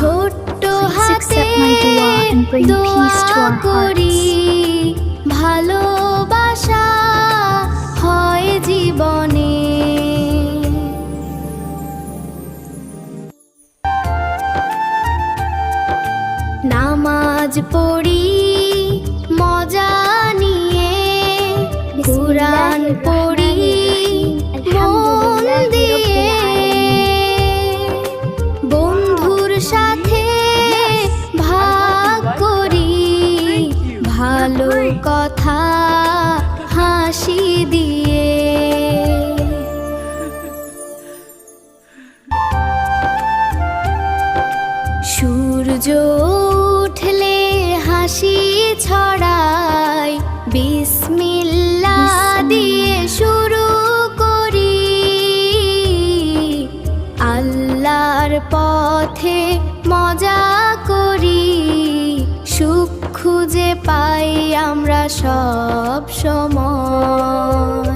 ছোট্ট Please হাতে accept my dua and bring peace to our করি hearts. ভালোবাসা হয় জীবনে। নামাজ পড়ি মজা নিয়ে, কুরআন পড়ি মন দিয়ে, বন্ধুর সাথে ভাগ করি ভালো কথা হাসি দিয়ে। সূর্য উঠলে হাসি ছড়াই, বিসমিল্লাহ দিয়ে শুরু করি, আল্লাহর পথে মজা করি, সুখ খুঁজে পাই আমরা সব সময়।